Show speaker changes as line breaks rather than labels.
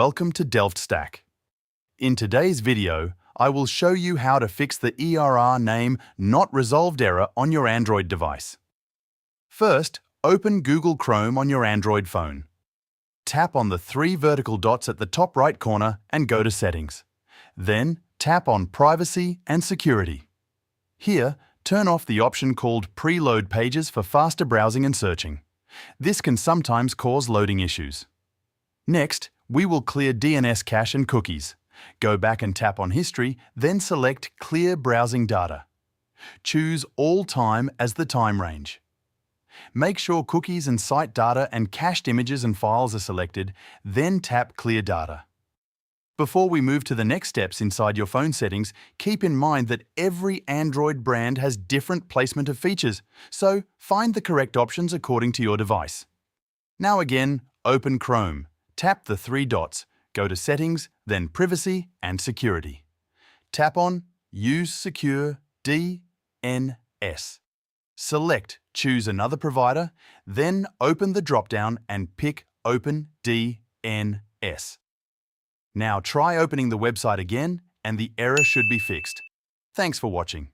Welcome to Delft Stack. In today's video, I will show you how to fix the ERR name not resolved error on your Android device. First, open Google Chrome on your Android phone. Tap on the three vertical dots at the top right corner and go to Settings. Then, tap on Privacy and Security. Here, turn off the option called Preload Pages for faster browsing and searching. This can sometimes cause loading issues. Next, we will clear DNS cache and cookies. Go back and tap on History, then select Clear Browsing Data. Choose All Time as the time range. Make sure cookies and site data and cached images and files are selected, then tap Clear Data. Before we move to the next steps inside your phone settings, keep in mind that every Android brand has different placement of features, so find the correct options according to your device. Now again, open Chrome. Tap the three dots, go to Settings, then Privacy and Security. Tap on Use Secure DNS. Select Choose Another Provider, then open the drop-down and pick Open DNS. Now try opening the website again and the error should be fixed. Thanks for watching.